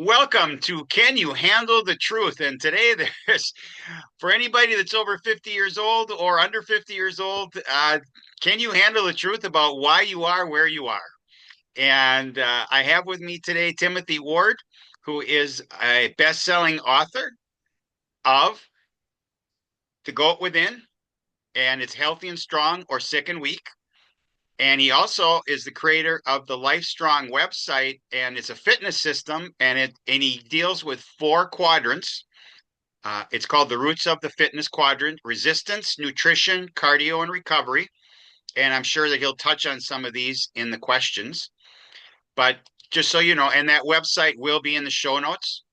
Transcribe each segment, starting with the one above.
Welcome to Can You Handle the Truth? And today there's, for anybody that's over 50 years old or under 50 years old, can you handle the truth about why you are where you are? And I have with me today Timothy Ward, who is a best-selling author of The Goat Within, and it's Healthy and Strong or Sick and Weak. And he also is the creator of the Life Strong website, and it's a fitness system, and he deals with four quadrants. It's called The Roots of the Fitness Quadrant: resistance, nutrition, cardio, and recovery. And I'm sure that he'll touch on some of these in the questions. But just so you know, and that website will be in the show notes.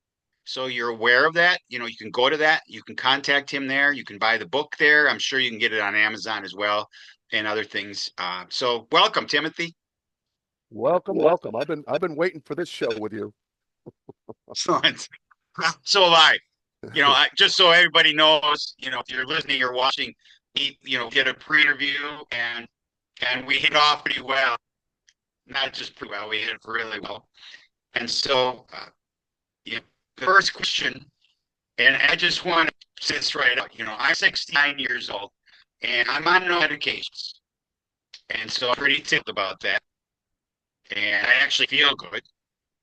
So you're aware of that. You know, you can go to that. You can contact him there. You can buy the book there. I'm sure you can get it on Amazon as well and other things. So welcome, Timothy. Welcome, welcome. I've been waiting for this show with you. Excellent. So have I. Just so everybody knows, if you're listening or watching, get a pre-interview and we hit off pretty well. Not just pretty well, we hit it really well. And so, yeah, the first question, and I just want to say this right out. I'm 69 years old and I'm on no medications. And so I'm pretty tickled about that. And I actually feel good.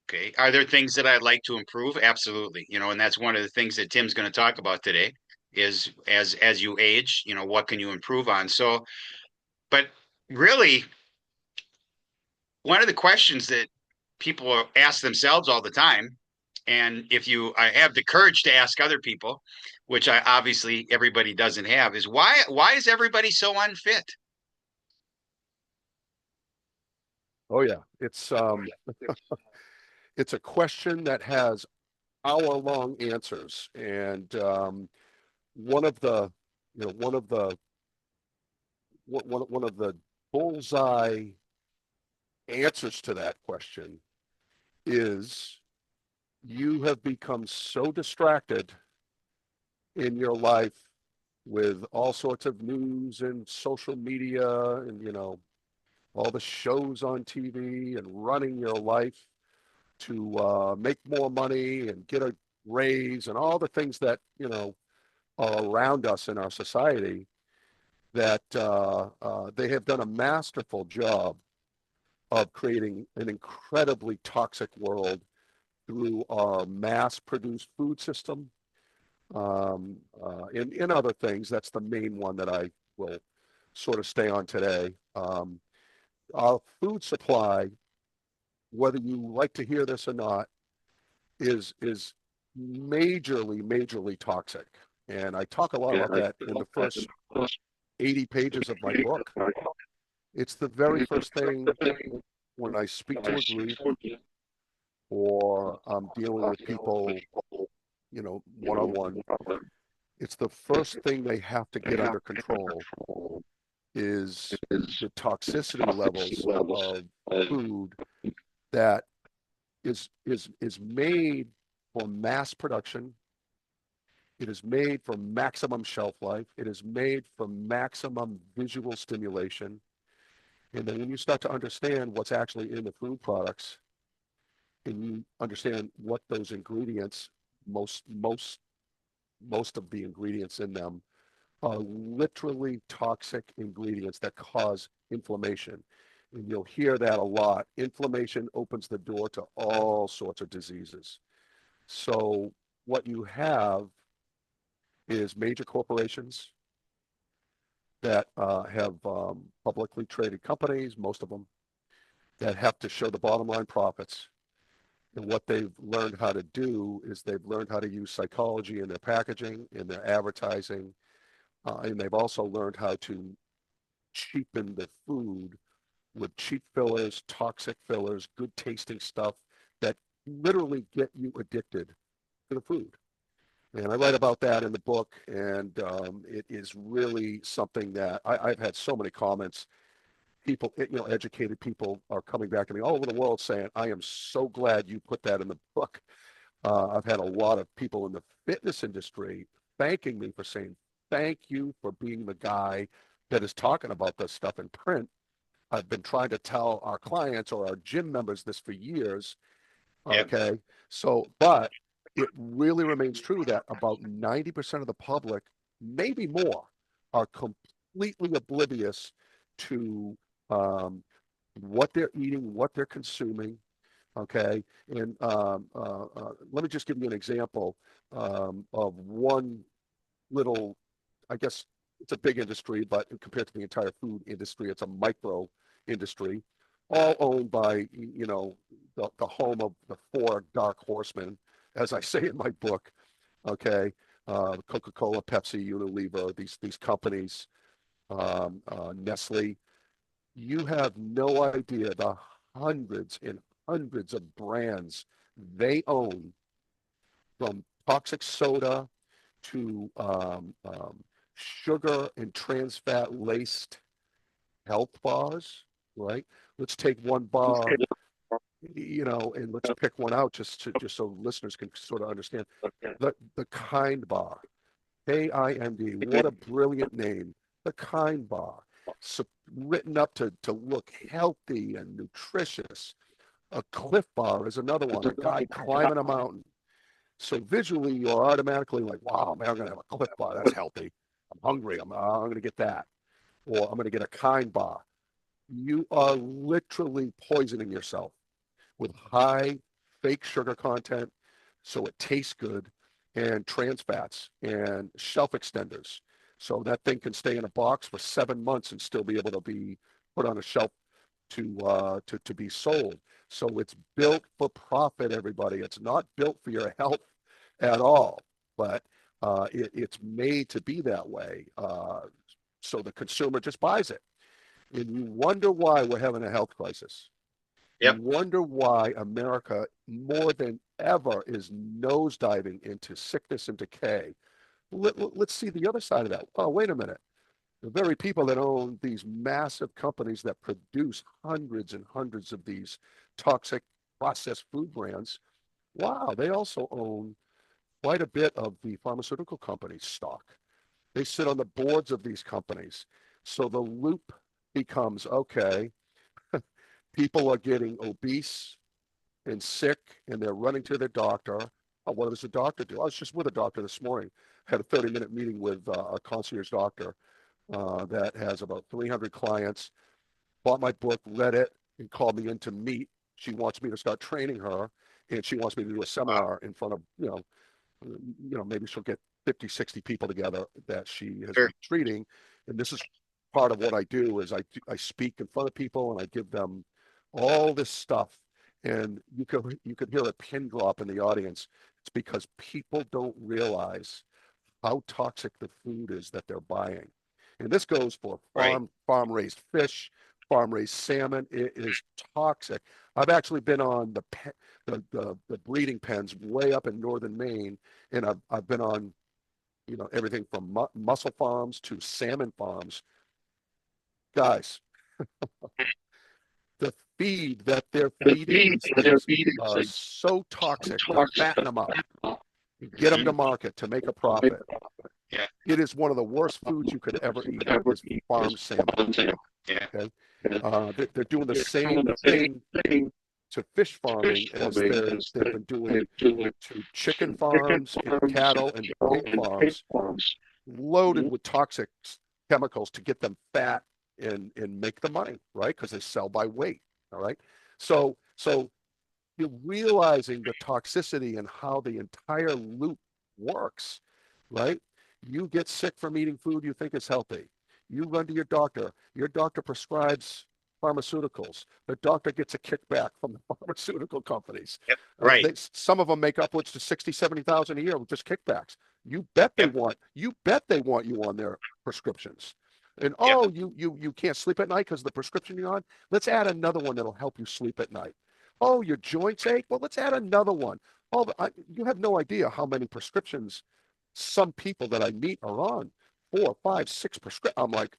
Okay. Are there things that I'd like to improve? Absolutely. And that's one of the things that Tim's going to talk about today is as you age, what can you improve on? So, but really, one of the questions that people ask themselves all the time, and if I have the courage to ask other people, which I obviously everybody doesn't have, is why is everybody so unfit? Oh yeah, it's a question that has hour-long answers, and one of the you know one of the bullseye answers to that question is you have become so distracted in your life with all sorts of news and social media and all the shows on TV and running your life to make more money and get a raise and all the things that are around us in our society that they have done a masterful job of creating an incredibly toxic world through our mass-produced food system in other things. That's the main one that I will sort of stay on today. Our food supply, whether you like to hear this or not, is majorly toxic. And I talk a lot about that in the first 80 pages of my book. It's the very first thing when I speak to a group or I'm dealing with people, one-on-one. It's the first thing they have to get under control is the toxicity levels of food that is made for mass production. It is made for maximum shelf life. It is made for maximum visual stimulation. And then when you start to understand what's actually in the food products, and you understand what those ingredients, most of the ingredients in them are literally toxic ingredients that cause inflammation. And you'll hear that a lot. Inflammation opens the door to all sorts of diseases. So what you have is major corporations that have publicly traded companies, most of them, that have to show the bottom line profits. And what they've learned how to do is they've learned how to use psychology in their packaging, in their advertising, and they've also learned how to cheapen the food with cheap fillers, toxic fillers, good tasting stuff that literally get you addicted to the food. And I write about that in the book, and it is really something that I've had so many comments. People, educated people are coming back to me all over the world saying, I am so glad you put that in the book. I've had a lot of people in the fitness industry thanking me for saying, thank you for being the guy that is talking about this stuff in print. I've been trying to tell our clients or our gym members this for years, Yep. Okay. So, but it really remains true that about 90% of the public, maybe more, are completely oblivious to what they're eating, what they're consuming. Okay. And let me just give you an example of one little, I guess it's a big industry, but compared to the entire food industry, it's a micro industry, all owned by, the home of the four dark horsemen, as I say in my book. Okay. Coca-Cola, Pepsi, Unilever, these companies, Nestle. You have no idea the hundreds and hundreds of brands they own, from toxic soda to sugar and trans fat laced health bars, right? Let's take one bar, and let's pick one out just so listeners can sort of understand. The Kind Bar, KIND, what a brilliant name. The Kind Bar, so, written up to look healthy and nutritious. A Cliff Bar is another one, a guy climbing a mountain. So visually, you're automatically like, wow, man, I'm going to have a Cliff Bar. That's healthy. I'm hungry. I'm going to get that. Or I'm going to get a Kind Bar. You are literally poisoning yourself with high fake sugar content, so it tastes good, and trans fats and shelf extenders. So that thing can stay in a box for 7 months and still be able to be put on a shelf to be sold. So it's built for profit, everybody. It's not built for your health at all, but it's made to be that way. So the consumer just buys it. And you wonder why we're having a health crisis. You Yep. wonder why America, more than ever, is nosediving into sickness and decay. Let's see the other side of that. Oh, wait a minute. The very people that own these massive companies that produce hundreds and hundreds of these toxic processed food brands, wow, they also own quite a bit of the pharmaceutical companies' stock. They sit on the boards of these companies. So the loop becomes, okay, people are getting obese and sick and they're running to their doctor. Oh, what does the doctor do? I was just with a doctor this morning, had a 30-minute meeting with a concierge doctor that has about 300 clients, bought my book, read it, and called me in to meet. She wants me to start training her, and she wants me to do a Wow. seminar in front of, maybe she'll get 50, 60 people together that she has Sure. been treating. And this is part of what I do is I speak in front of people and I give them all this stuff. And you could hear a pin drop in the audience. It's because people don't realize how toxic the food is that they're buying. And this goes for Right. farm raised fish, farm raised salmon. It is toxic. I've actually been on the breeding pens way up in northern Maine, and I've been on everything from mussel farms to salmon farms. Guys, the feed that they're feeding these things are so toxic to fatten them up and get them Hmm. to market to make a profit. Yeah. It is one of the worst foods you could ever eat is farmed salmon. Yeah. Okay, they're doing the same thing to fish farming as they've been doing to chicken farms and cattle and pig farms, loaded with toxic chemicals to get them fat and make the money, right? Because they sell by weight. All right. So you're realizing the toxicity and how the entire loop works, right? You get sick from eating food you think is healthy. You run to your doctor. Your doctor prescribes pharmaceuticals. The doctor gets a kickback from the pharmaceutical companies. Yep. Right. Some of them make upwards to 60, 70,000 a year with just kickbacks. You bet they Yep. want. You bet they want you on their prescriptions. And Yep. oh, you can't sleep at night because of the prescription you're on. Let's add another one that'll help you sleep at night. Oh, your joints ache? Well, let's add another one. Oh, you have no idea how many prescriptions some people that I meet are on. 4, 5, 6 prescriptions. I'm like,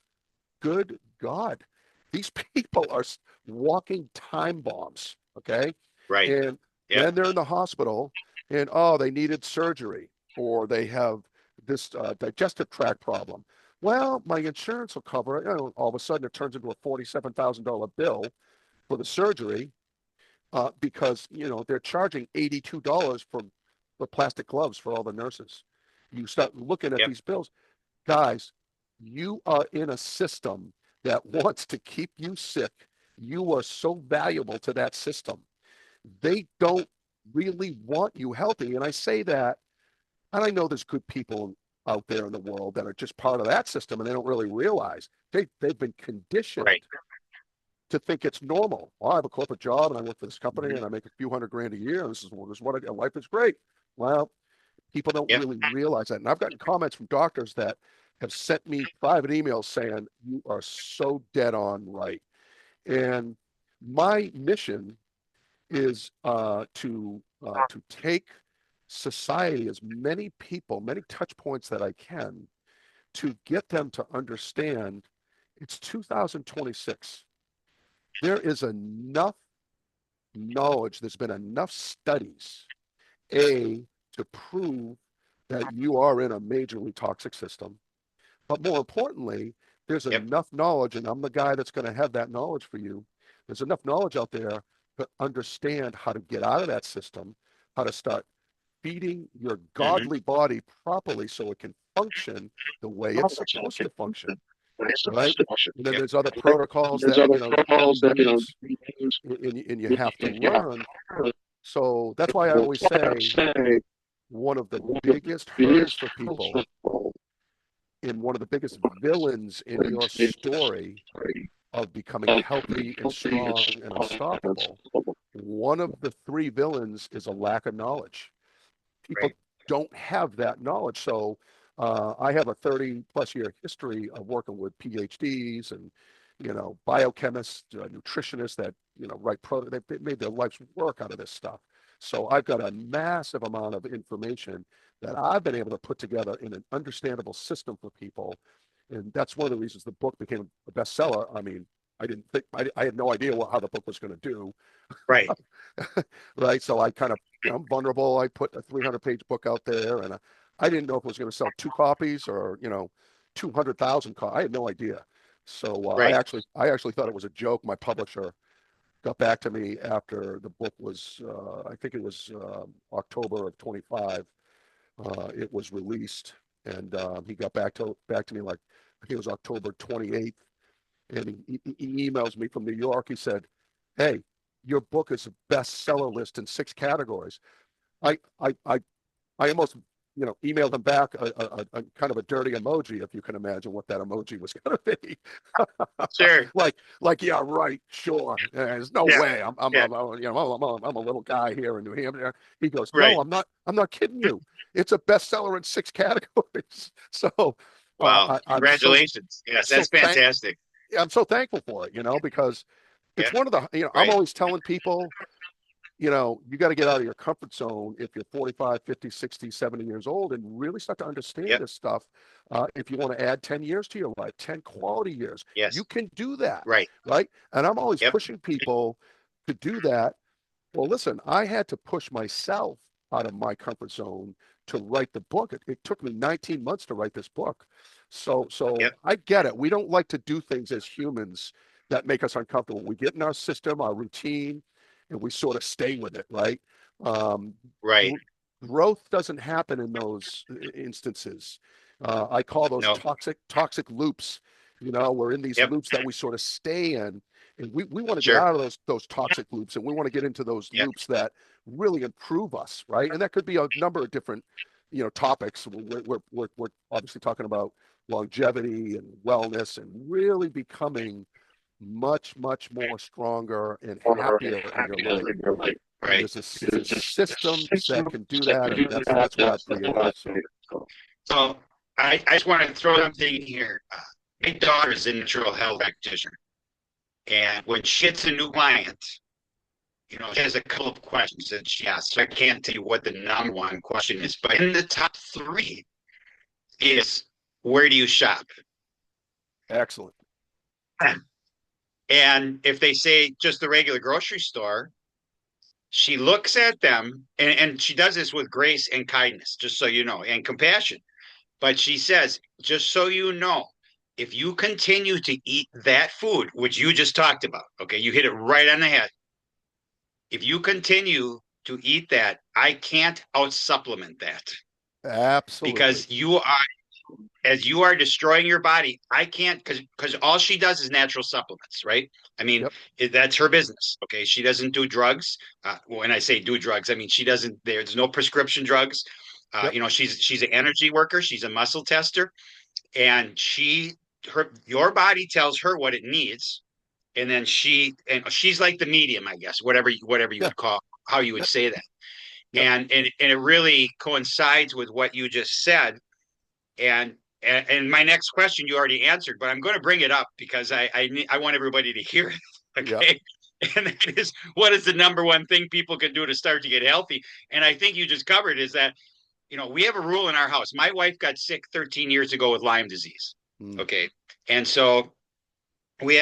good God, these people are walking time bombs. Okay. Right. And Yep. then they're in the hospital and, oh, they needed surgery or they have this digestive tract problem. Well, my insurance will cover it. All of a sudden, it turns into a $47,000 bill for the surgery. because they're charging $82 for plastic gloves for all the nurses. You start looking at Yep. these bills, guys. You are in a system that wants to keep you sick. You are so valuable to that system. They don't really want you healthy. And I say that, and I know there's good people out there in the world that are just part of that system and they don't really realize they've been conditioned Right. to think it's normal. Well, I have a corporate job and I work for this company Mhm. and I make a few hundred grand a year. And this is what life is great. Well, people don't Yep. really realize that. And I've gotten comments from doctors that have sent me private emails saying, you are so dead on right. And my mission is to take society, as many people, many touch points that I can, to get them to understand it's 2026. There is enough knowledge, there's been enough studies, A, to prove that you are in a majorly toxic system. But more importantly, there's Yep. enough knowledge, and I'm the guy that's going to have that knowledge for you. There's enough knowledge out there to understand how to get out of that system, how to start feeding your Hmm. godly body properly so it can function the way it's supposed to function, right? And then Yep. there's other protocols that you use and you have to learn. So that's why I always say one of the biggest hurdles for people and one of the biggest villains in your story of becoming healthy and strong and unstoppable, one of the three villains is a lack of knowledge. People Right. don't have that knowledge. So I have a 30 plus year history of working with PhDs and biochemists, nutritionists that write they've made their life's work out of this stuff. So I've got a massive amount of information that I've been able to put together in an understandable system for people, and that's one of the reasons the book became a bestseller. I mean, I didn't think I had no idea how the book was going to do, Right. right? So I kind of, I'm vulnerable. I put a 300-page book out there, and I didn't know if it was going to sell two copies or 200,000 copies. I had no idea. So Right. I actually thought it was a joke. My publisher got back to me after the book was, I think it was October of 25. It was released, and he got back to me like I think it was October 28th, and he emails me from New York. He said, "Hey, your book is a bestseller list in 6 categories." I I I, I almost emailed him back a kind of a dirty emoji, if you can imagine what that emoji was going to be. Sure. like yeah, right, sure. There's no Yeah. way. Yeah. I'm a little guy here in New Hampshire. He goes, no, Right. I'm not kidding you. It's a bestseller in 6 categories. So Wow. I'm Congratulations. Yes, so that's fantastic. I'm so thankful for it, because Yeah. it's one of the, I'm Right. always telling people, you got to get out of your comfort zone if you're 45, 50, 60, 70 years old and really start to understand Yep. this stuff. If you want to add 10 years to your life, 10 quality years, you Yes. can do that, Right. right? And I'm always Yep. pushing people to do that. Well, listen, I had to push myself out of my comfort zone to write the book. It took me 19 months to write this book. So Yep. I get it. We don't like to do things as humans that make us uncomfortable. We get in our system, our routine, and we sort of stay with it, right? Um, Right. gr- Growth doesn't happen in those instances. I call those No. toxic loops. We're in these Yep. loops that we sort of stay in, and we want to get Sure. out of those toxic loops, and we want to get into those Yep. loops that really improve us, right? And that could be a number of different topics. We're obviously talking about longevity and wellness and really becoming much more stronger and happier in your life. And Right. there's systems that can do that, and that's what I've created. So So I just want to throw something in here. My daughter is a natural health practitioner. And when she gets a new client, she has a couple of questions that she asks. So I can't tell you what the number one question is, but in the top three is, where do you shop? excellent. And if they say just the regular grocery store, she looks at them and she does this with grace and kindness, just so you know, and compassion. But she says, just so you know, if you continue to eat that food, which you just talked about, okay, you hit it right on the head. if you continue to eat that, I can't out supplement that Absolutely. because as you are destroying your body, I can't because all she does is natural supplements, right? I mean, Yep. that's her business. Okay, she doesn't do drugs. When I say do drugs, I mean she doesn't. There's no prescription drugs. Yep. She's an energy worker. She's a muscle tester, and your body tells her what it needs, and then she's like the medium, I guess, whatever you Yeah. would call how you would Yep. say that, Yep. and it really coincides with what you just said and and my next question you already answered, but I'm going to bring it up because I want everybody to hear it. Yep. Okay. And that is, what is the number one thing people can do to start to get healthy? And I think you just covered is that, we have a rule in our house. My wife got sick 13 years ago with Lyme disease. Mm. Okay. And so we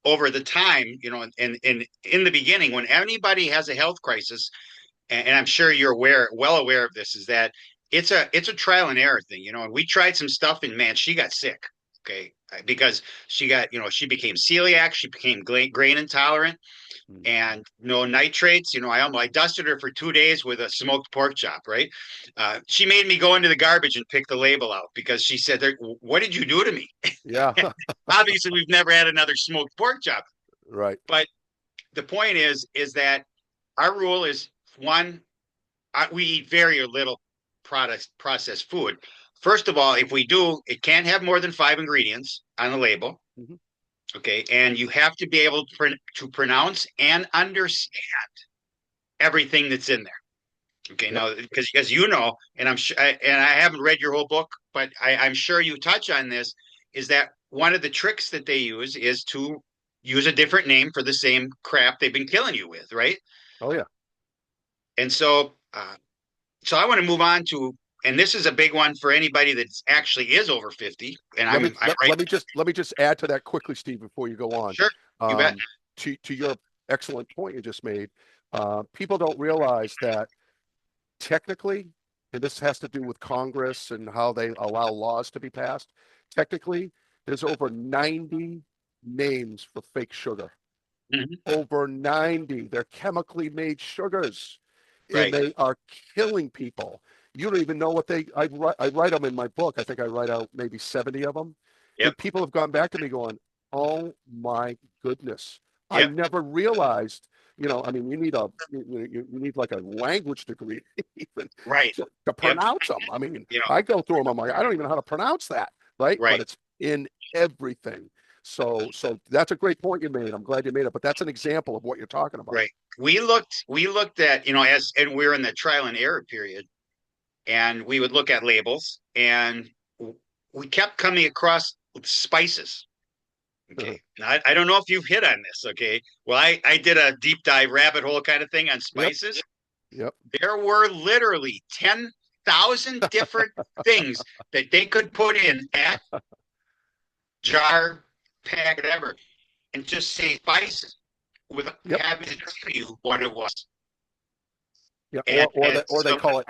over the time, and in the beginning, when anybody has a health crisis, and I'm sure you're well aware of this, is that it's a trial and error thing, and we tried some stuff and man, she got sick. Okay. Because she became celiac, she became grain intolerant, Mm. and no nitrates. I dusted her for 2 days with a smoked pork chop, right? She made me go into the garbage and pick the label out because she said, what did you do to me? Yeah. Obviously we've never had another smoked pork chop, Right. but the point is that our rule is one, we eat very little processed food. First of all, if we do, it can't have more than 5 ingredients on the label. Mhm. Okay, and you have to be able to pronounce and understand everything that's in there. Okay, Yep. now because as you know, and I'm sure, and I haven't read your whole book, but I'm sure you touch on this. Is that one of the tricks that they use is to use a different name for the same crap they've been killing you with, right? Oh yeah. And so I want to move on to, and this is a big one for anybody that actually is over 50. And Let me I'm let, right. let me just add to that quickly, Steve, before you go on. Sure, you bet. Um, to your excellent point you just made, people don't realize that technically, and this has to do with Congress and how they allow laws to be passed. Technically, there's over 90 names for fake sugar. Mhm. Over 90. They're chemically made sugars, and Right. they are killing people. You don't even know what I write them in my book. I think I write out maybe 70 of them. Yep. And people have gone back to me going, oh my goodness. I Yep. never realized, I mean, you need like a language degree even Right. to Yep. pronounce them. I mean, You know. I go through them. I'm like, I don't even know how to pronounce that. Right. But Right. it's in everything. So that's a great point you made. I'm glad you made it. But that's an example of what you're talking about. Right. We looked at, and we're in the trial and error period, and we would look at labels, and we kept coming across spices. Okay. Now, I don't know if you've hit on this. Okay. Well, I did a deep dive rabbit hole kind of thing on Yep. spices. Yep. There were literally 10,000 different things that they could put in that jar, packet, whatever, and just say spices without Yep. having to tell you what it was. Yeah. And Or they so, call it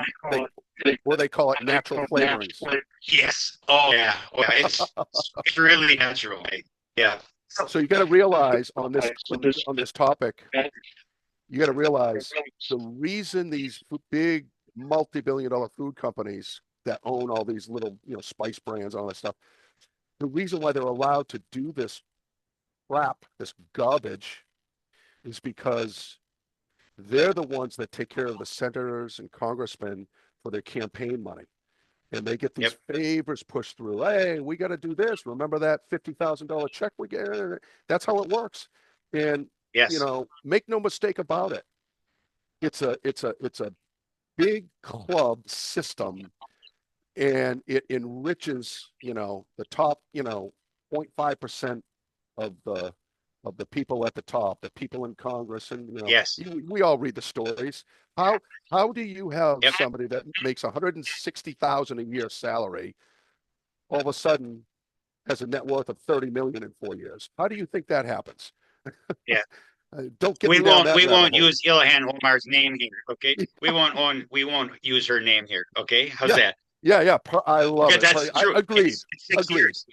they call it natural flavorings. yes. Oh, yeah. Oh, yeah. It's really natural. Right? Yeah. So you got to realize on this topic, you got to realize the reason these big multi-billion-dollar food companies that own all these little spice brands, all that stuff, the reason why they're allowed to do this crap, this garbage, is because they're the ones that take care of the senators and congressmen for their campaign money. And they get these Yep. favors pushed through. Hey, we got to do this. Remember that $50,000 check we get? That's how it works. And Yes. make no mistake about it. It's a big club system, and it enriches the top 0.5% of the people at the top, the people in Congress, and Yes. we all read the stories. How how do you have Yep. somebody that makes 160,000 a year salary all of a sudden has a net worth of 30 million in 4 years? How do you think that happens? Yeah. Don't get We me down won't that we rabbit won't hole. use Ilhan Omar's name here, okay? We won't use her name here, okay? How's Yeah, that? yeah, yeah. I love Because it. that's true. Agreed. It's six Agreed. years.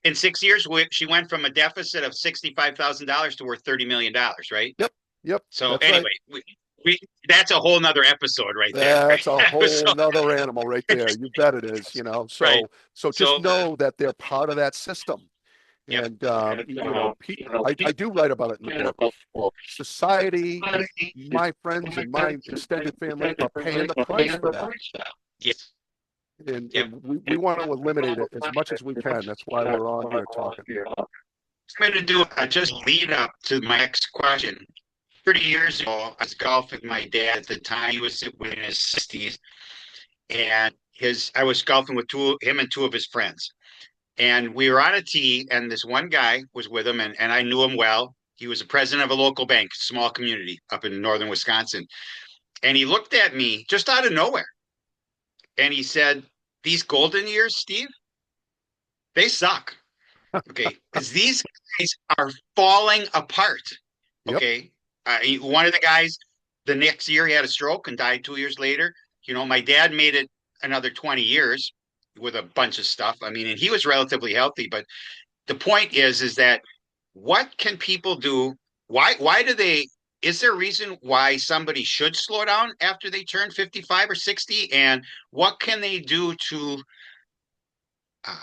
in 6 years, she went from a deficit of $65,000 to worth $30 million, right? Yep. Yep. So That's right. anyway, we that's a whole nother episode right there. That's a So, whole nother animal right there. You bet it is, you know. right. So just So, know that they're part of that system. yep. And you know, I do write about it in the book. Society, my friends and my extended family are paying the price for that. Yes. Yep. And we want to eliminate it as much as we can. That's why we're on here talking. I'm going to do just lead up to my next question. 30 years ago, I was golfing my dad at the time. He was in his 60s, and I was golfing with him and two of his friends. And we were on a tee, and this one guy was with him, and I knew him well. He was the president of a local bank, small community up in northern Wisconsin. And he looked at me just out of nowhere, and he said, "These golden years, Steve, they suck." Okay, because these guys are falling apart. Yep. Okay, one of the guys, the next year he had a stroke and died 2 years later. You know, my dad made it another 20 years with a bunch of stuff. I mean, and he was relatively healthy, but the point is that what can people do? Why do they? Is there a reason why somebody should slow down after they turn 55 or 60? And what can they do to uh,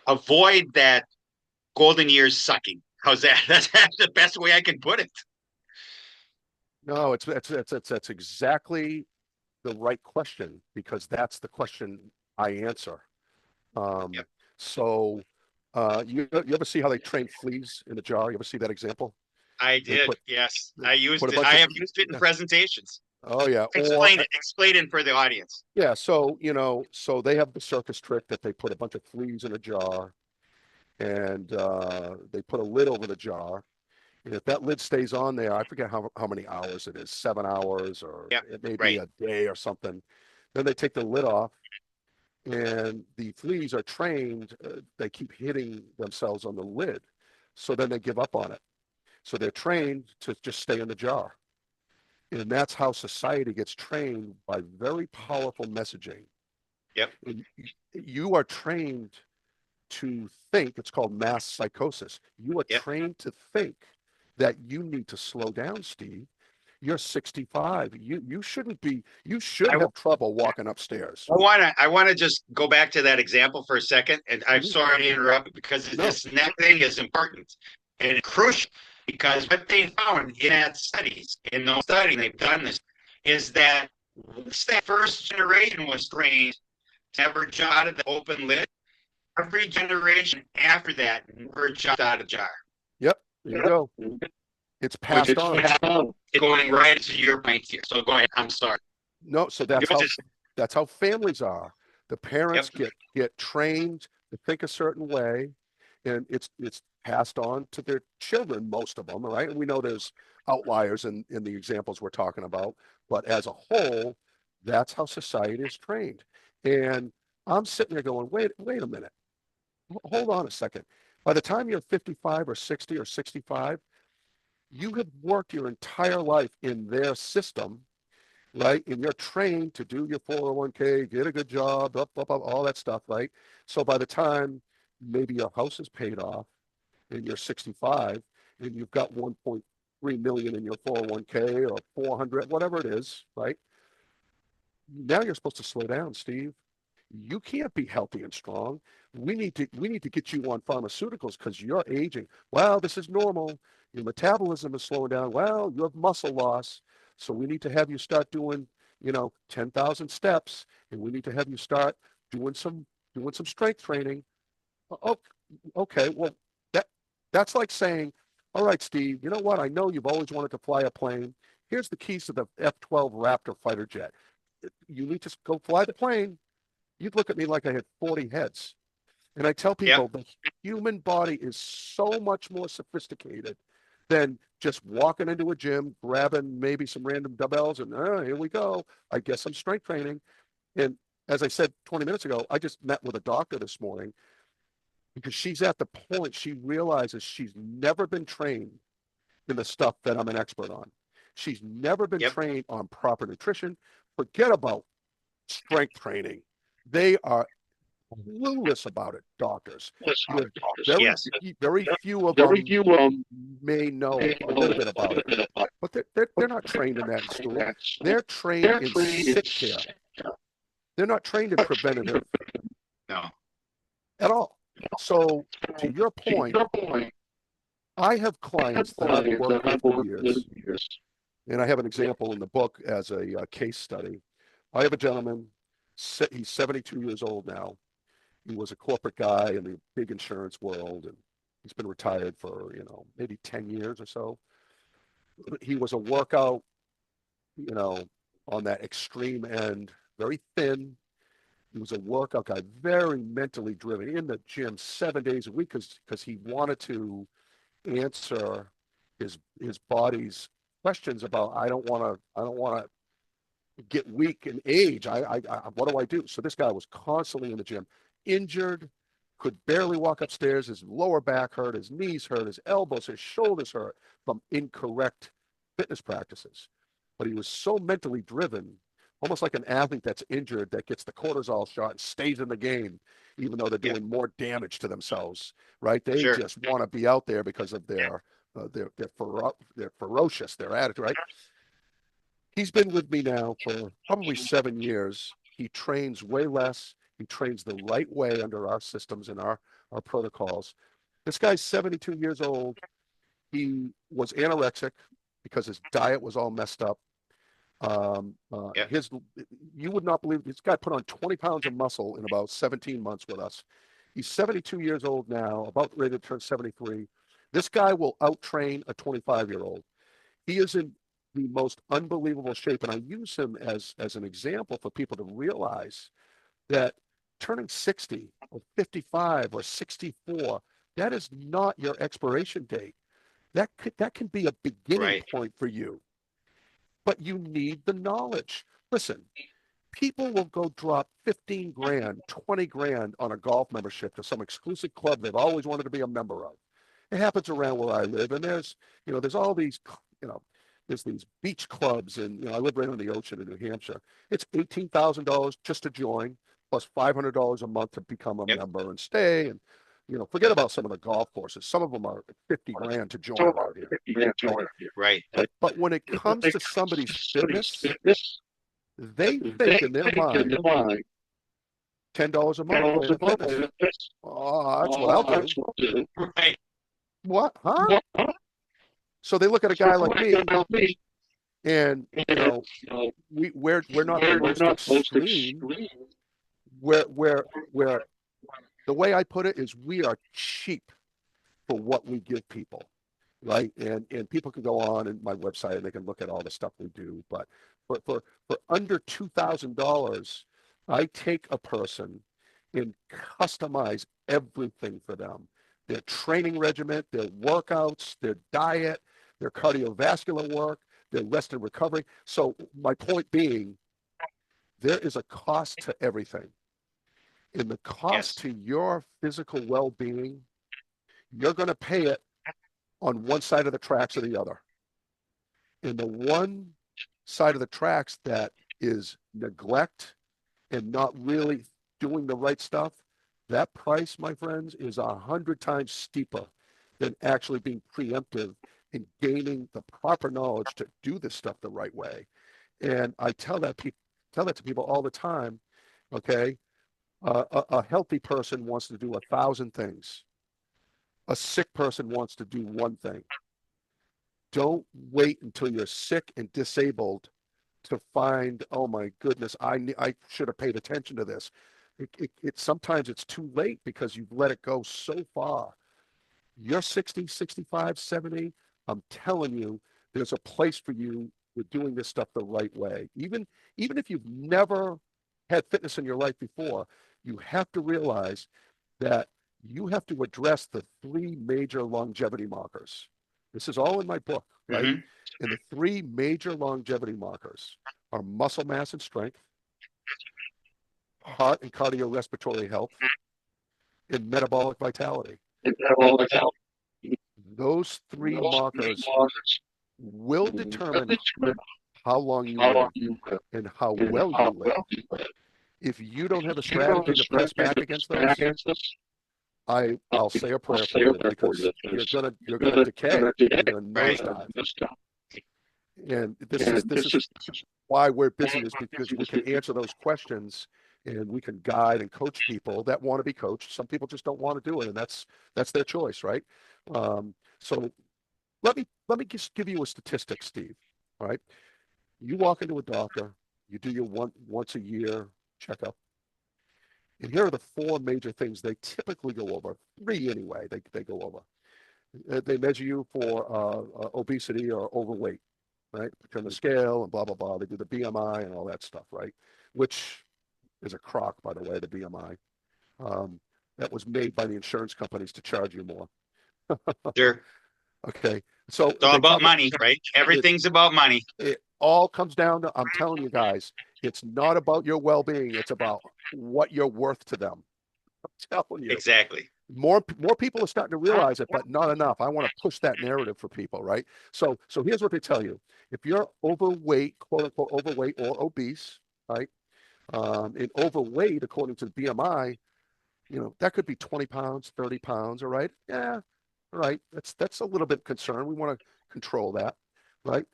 avoid that golden years sucking? How's that? That's the best way I can put it. No, that's exactly the right question, because that's the question I answer. Yep. So you ever see how they train fleas in the jar? You ever see that example? I They did. Yes, I put used a it. bunch I of have used it in presentations. oh yeah, or Explain it for the audience. yeah. So you know, so they have the circus trick that they put a bunch of fleas in a jar, and they put a lid over the jar. And if that lid stays on there, I forget how many hours it is, 7 hours, or Yep. it may be Right. a day or something. Then they take the lid off, and the fleas are trained. They keep hitting themselves on the lid, so then they give up on it. So they're trained to just stay in the jar. And that's how society gets trained, by very powerful messaging. Yep. And you are trained to think. It's called mass psychosis. You are Yep. trained to think that you need to slow down, Steve. You're 65. You shouldn't be. You should I, have trouble walking upstairs. I wanna just go back to that example for a second, and I'm Mhm. sorry to interrupt because No. this next thing is important and crucial, because what they found in that studies, in those studies they've done this, is that once that first generation was trained to never jaw out of the open lid, every generation after that never jumped out of the jar. Yep. There you go. It's Which passed on. is going right to your point here. So go ahead. I'm sorry. No. So that's how families are. The Yep. parents get trained to think a certain way, and it's passed on to their children, most of them, right? And we know there's outliers in the examples we're talking about, but as a whole, that's how society is trained. And I'm sitting there going, wait a minute, hold on a second. By the time you're 55 or 60 or 65, you have worked your entire life in their system, right? And you're trained to do your 401k, get a good job, all that stuff, right? So by the time maybe your house is paid off and you're 65 and you've got 1.3 million in your 401k or 400, whatever it is, right? Now you're supposed to slow down, Steve. You can't be healthy and strong. We need to get you on pharmaceuticals because you're aging. Well, this is normal. Your metabolism is slowing down. Well, you have muscle loss. So we need to have you start doing, 10,000 steps, and we need to have you start doing some strength training. Oh, okay. Well, that that's like saying, all right, Steve, you know what? I know you've always wanted to fly a plane. Here's the keys to the F-12 Raptor fighter jet. You need to go fly the plane. You'd look at me like I had 40 heads. And I tell Yep. people the human body is so much more sophisticated than just walking into a gym, grabbing maybe some random dumbbells, and here we go. I guess I'm strength training. And as I said 20 minutes ago, I just met with a doctor this morning because she's at the point she realizes she's never been trained in the stuff that I'm an expert on. She's never been Yep. trained on proper nutrition. Forget about strength training. They are clueless about it, doctors. You have Yes. very few of them may know a little bit about it, but they're not trained in that in school. They're trained in sick care. They're not trained in preventative No. at all. So to your point, I have clients that I've worked with for years, and I have an example in the book as a case study. I have a gentleman, he's 72 years old now. He was a corporate guy in the big insurance world, and he's been retired for, maybe 10 years or so. He was a workout, you know, on that extreme end, very thin. He was a workout guy, very mentally driven, in the gym 7 days a week because he wanted to answer his body's questions about I don't want to get weak in age. What do I do? So this guy was constantly in the gym, injured, could barely walk upstairs. His lower back hurt, his knees hurt, his elbows, his shoulders hurt from incorrect fitness practices. But he was so mentally driven, almost like an athlete that's injured that gets the cortisol shot and stays in the game, even though they're doing more damage to themselves, right? They Sure. just want to be out there because of they're ferocious, their attitude, right? He's been with me now for probably 7 years. He trains way less. He trains the right way under our systems and our protocols. This guy's 72 years old. He was anorexic because his diet was all messed up. Yeah. You would not believe this guy put on 20 pounds of muscle in about 17 months with us. He's 72 years old now, about ready to turn 73. This guy will out-train a 25-year-old. He is in the most unbelievable shape, and I use him as an example for people to realize that turning 60 or 55 or 64, that is not your expiration date. That can be a beginning Right. point for you, but you need the knowledge. Listen, people will go drop 15 grand, 20 grand on a golf membership to some exclusive club they've always wanted to be a member of. It happens around where I live, and there's all these, you know, there's these beach clubs, and I live right on the ocean in New Hampshire. It's $18,000 just to join, plus $500 a month to become a Yep. member and stay. And forget about some of the golf courses. Some of them are 50 grand to join around here. Right? Right. But when it comes to somebody's fitness, they think in their mind $10 a month Planet Fitness. Oh, that's what I'll do. Right. What? Huh? So they look at a guy like me, and we're not the most extreme. Where the way I put it is we are cheap for what we give people, right? And people can go on and my website and they can look at all the stuff we do. But for under $2,000, I take a person and customize everything for them. Their training regimen, their workouts, their diet, their cardiovascular work, their rest and recovery. So my point being, there is a cost to everything. And the cost Yes. to your physical well-being, you're going to pay it on one side of the tracks or the other. And the one side of the tracks that is neglect and not really doing the right stuff, that price, my friends, is 100 times steeper than actually being preemptive and gaining the proper knowledge to do this stuff the right way. And I tell that to people all the time. Okay, a healthy person wants to do 1,000 things. A sick person wants to do one thing. Don't wait until you're sick and disabled to find, oh my goodness, I should have paid attention to this. Sometimes it's too late because you've let it go so far. You're 60, 65, 70. I'm telling you, there's a place for you with doing this stuff the right way. Even if you've never had fitness in your life before, you have to realize that you have to address the three major longevity markers. This is all in my book, right? Mm-hmm. And the three major longevity markers are muscle mass and strength, heart and cardiorespiratory health, and metabolic vitality. Those three markers will determine how long you live and how well you live. If you don't have a strategy to press back against those, I'll say a prayer for you, because you're gonna decay. You're gonna Right. nosedive. And this is why we're busy, is because we can answer those questions, and we can guide and coach people that want to be coached. Some people just don't want to do it, and that's their choice, right? So let me just give you a statistic, Steve. All right, you walk into a doctor, you do your once a year checkup, and here are the four major things they typically go over. Three anyway, they go over. They measure you for obesity or overweight, right? Turn the scale and blah, blah, blah. They do the BMI and all that stuff, right? Which is a crock, by the way, the BMI. That was made by the insurance companies to charge you more. Sure. Okay. So It's all they about come, money, right? it, Everything's about money. it all comes down to, I'm telling you guys, it's not about your well-being. It's about what you're worth to them. I'm telling you. Exactly. More people are starting to realize it, but not enough. I want to push that narrative for people, right? So here's what they tell you: if you're overweight, quote unquote overweight or obese, right? And overweight, according to the BMI, that could be 20 pounds, 30 pounds, all right? Yeah, all right. That's a little bit concerned. We want to control that, right?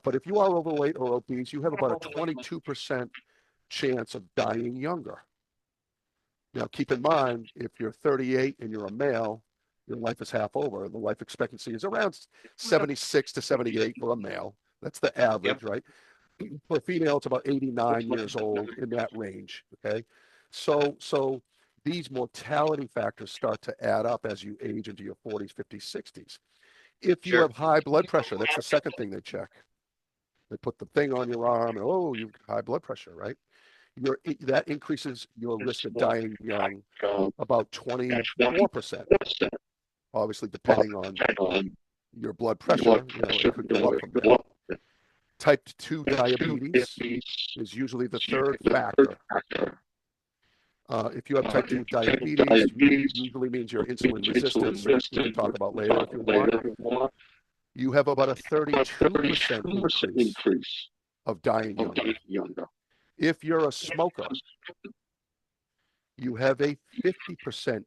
But if you are overweight or obese, you have about a 22% chance of dying younger. Now, keep in mind, if you're 38 and you're a male, your life is half over. The life expectancy is around 76 to 78 for a male. That's the Yep. average, right? For a female, it's about 89 years old, in that range. Okay, so these mortality factors start to add up as you age into your 40s, 50s, 60s. If you Sure. have high blood pressure, that's the second thing they check. They put the thing on your arm, and you've high blood pressure, right? That increases your risk of dying young about 24%. Obviously, depending on your blood pressure, it could go up from there. Type 2 diabetes is usually the third factor. If you have type 2 diabetes, usually means you're insulin resistant, which we can talk about later if you want. You have about a 32% increase of dying younger. If you're a smoker, you have a 50%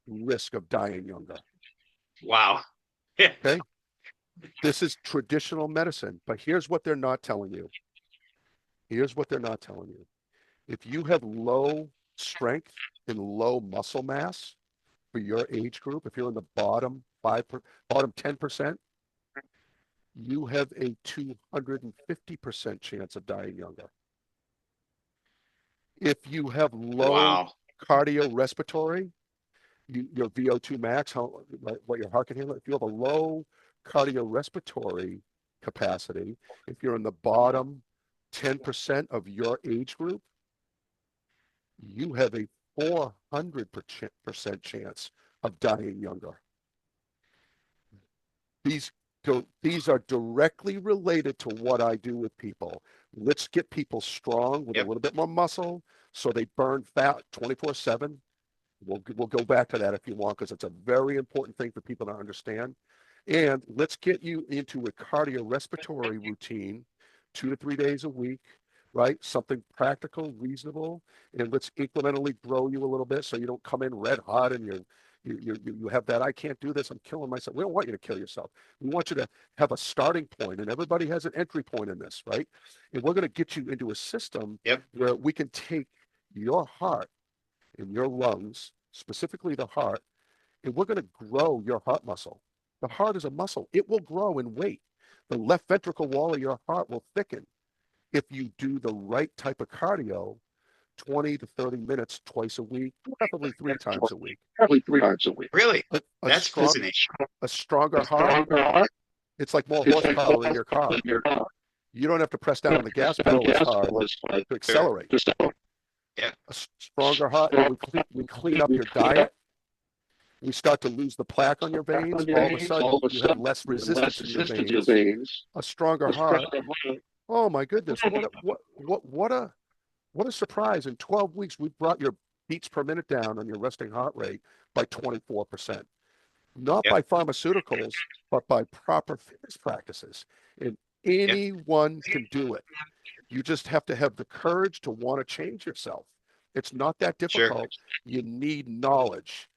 risk of dying younger. Wow. Yeah. Okay. This is traditional medicine, but here's what they're not telling you. Here's what they're not telling you. If you have low strength and low muscle mass for your age group, if you're in the bottom 10%, you have a 250% chance of dying younger. If you have low cardiorespiratory, your VO2 max, what your heart can handle, if you have a low cardiorespiratory capacity, if you're in the bottom 10% of your age group, you have a 400% chance of dying younger. These are directly related to what I do with people. Let's get people strong with a little bit more muscle so they burn fat 24/7. We'll go back to that if you want, because it's a very important thing for people to understand. And let's get you into a cardiorespiratory routine 2 to 3 days a week, right? Something practical, reasonable, and let's incrementally grow you a little bit so you don't come in red hot and you have that, I can't do this, I'm killing myself. We don't want you to kill yourself. We want you to have a starting point, and everybody has an entry point in this, right? And we're going to get you into a system where we can take your heart and your lungs, specifically the heart, and we're going to grow your heart muscle. The heart is a muscle. It will grow in weight. The left ventricle wall of your heart will thicken if you do the right type of cardio, 20 to 30 minutes twice a week, preferably 3 times a week. Really? That's fascinating. A stronger heart, it's like more horsepower in your car. You don't have to press down on the gas pedal as hard to accelerate. Yeah. A stronger heart, we clean up your diet. We start to lose the plaque on your veins. All of a sudden, you have less resistance in your veins. A stronger heart. Oh my goodness! What a surprise! In 12 weeks, we brought your beats per minute down on your resting heart rate by 24%. Not by pharmaceuticals, but by proper fitness practices. And anyone can do it. You just have to have the courage to want to change yourself. It's not that Sure. difficult. You need knowledge.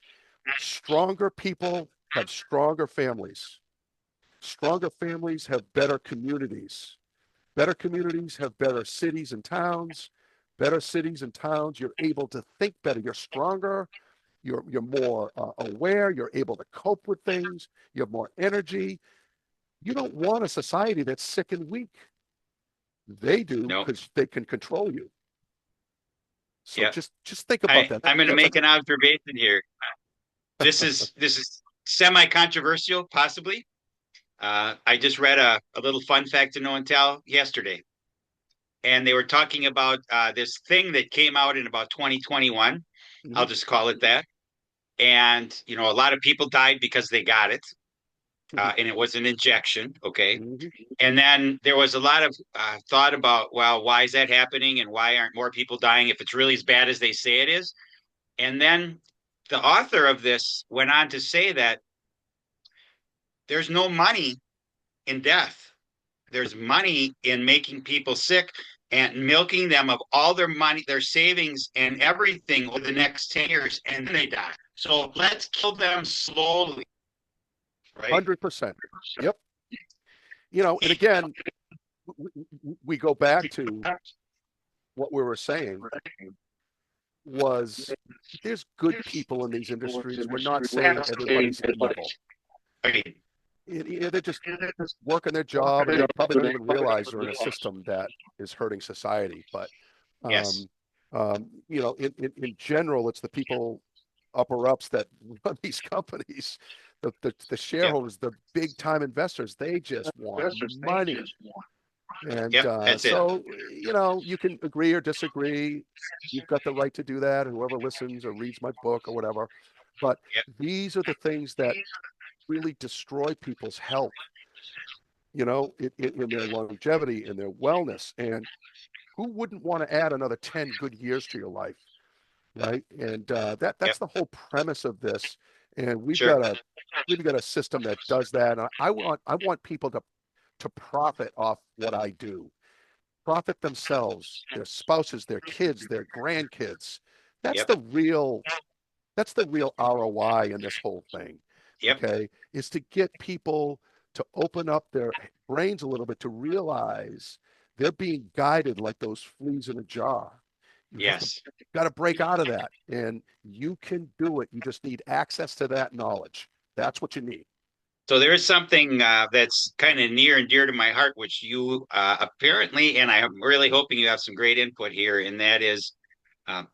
Stronger people have stronger families. Stronger families have better communities. Better communities have better cities and towns. Better cities and towns, you're able to think better. You're stronger. You're more aware. You're able to cope with things. You have more energy. You don't want a society that's sick and weak. They do No. because they can control you. So Yeah. just think about that. I'm going to That's a make an observation here. This is semi-controversial, possibly. I just read a little fun fact to know and tell yesterday, and they were talking about this thing that came out in about 2021. I'll Mhm, just call it that. And a lot of people died because they got it, mhm, and it was an injection. Okay, mhm. and then there was a lot of thought about, well, why is that happening, and why aren't more people dying if it's really as bad as they say it is? And then the author of this went on to say that there's no money in death. There's money in making people sick and milking them of all their money, their savings, and everything over the next 10 years, and then they die. So let's kill them slowly, right? 100%. Yep. And again, we go back to what we were saying was there's good people in these industries. We're not saying everybody's evil. Okay. They're just working their job and they probably don't even realize they're in a system that is hurting society. But, Yes. um, in general, it's the people upper ups that run these companies, the Yep. shareholders, the big time investors, they just want money. And Yep. That's it. so, you can agree or disagree. You've got the right to do that. Whoever listens or reads my book or whatever. But Yep. these are the things that really destroy people's health, in their longevity, in their wellness. And who wouldn't want to add another 10 good years to your life, right? And Yep. that's the whole premise of this. And we've Sure. got a system that does that. And I want people to profit off what I do, profit themselves, their spouses, their kids, their grandkids. That's Yep. the real that's the real ROI in this whole thing. Yep. Okay, is to get people to open up their brains a little bit to realize they're being guided like those fleas in a jar. You have to Yes. got to break out of that, and you can do it. You just need access to that knowledge. That's what you need. So there is something that's kind of near and dear to my heart, which you apparently, and I'm really hoping you have some great input here, and that is um,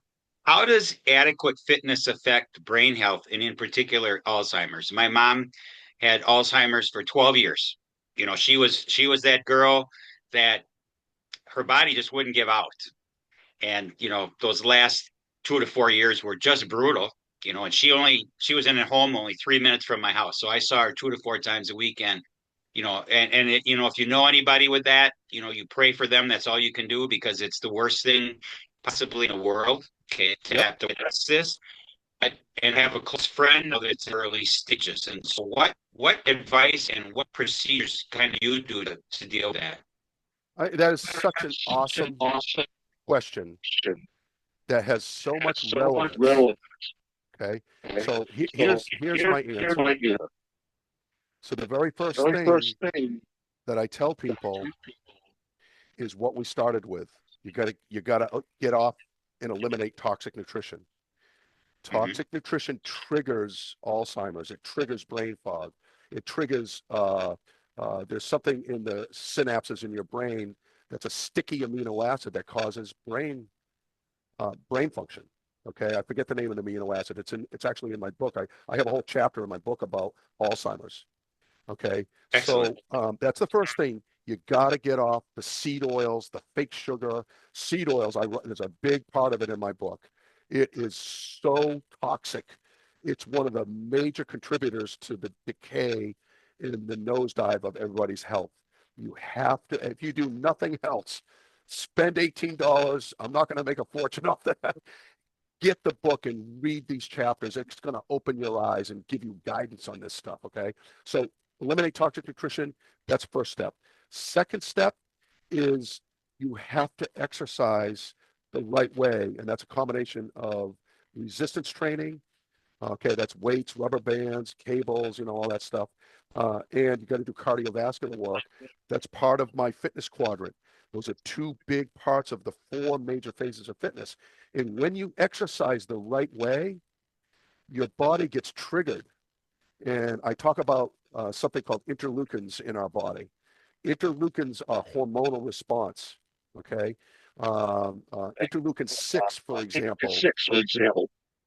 how does adequate fitness affect brain health and in particular Alzheimer's? My mom had Alzheimer's for 12 years. She was that girl that her body just wouldn't give out. And those last 2 to 4 years were just brutal. And she was in a home only 3 minutes from my house, so I saw her 2 to 4 times a weekend. If you know anybody with that, you pray for them. That's all you can do because it's the worst thing possibly in the world. Okay, to Yep. have to witness this, and have a close friend know that it's early stages. And so, what advice and what procedures kind of you do to deal with that? That is such an awesome question that has so much relevance. Okay, so here's my answer. So the very first thing that I tell people is what we started with. You gotta get off and eliminate toxic nutrition. Hmm. Toxic nutrition triggers Alzheimer's. It triggers brain fog. It triggers. There's something in the synapses in your brain that's a sticky amino acid that causes brain function. Okay, I forget the name of the amino acid. It's actually in my book. I have a whole chapter in my book about Alzheimer's. Okay, Excellent. so that's the first thing. You got to get off the seed oils, the fake sugar. Seed oils, there's a big part of it in my book. It is so toxic. It's one of the major contributors to the decay in the nosedive of everybody's health. You have to, if you do nothing else, spend $18. I'm not going to make a fortune off that. Get the book and read these chapters. It's going to open your eyes and give you guidance on this stuff. Okay. So eliminate toxic nutrition. That's first step. Second step is you have to exercise the right way, and that's a combination of resistance training. Okay, that's weights, rubber bands, cables, all that stuff. And you got to do cardiovascular work. That's part of my fitness quadrant. Those are two big parts of the four major phases of fitness. And when you exercise the right way, your body gets triggered. And I talk about something called interleukins in our body. Interleukins are hormonal response. Okay, interleukin 6, for example,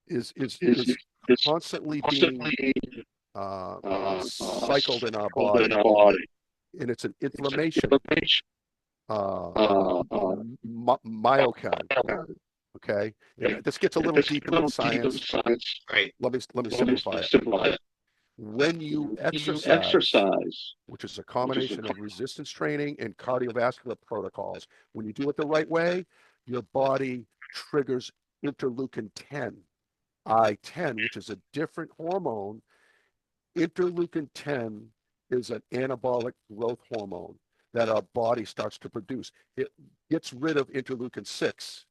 is constantly being cycled in our body, and it's an inflammation myokine. Okay, and this gets a little deeper in science. Right. Let me simplify it. When you exercise, which is a combination of resistance training and cardiovascular protocols, when you do it the right way, your body triggers interleukin 10, I-10, which is a different hormone. Interleukin 10 is an anabolic growth hormone that our body starts to produce. It gets rid of interleukin 6,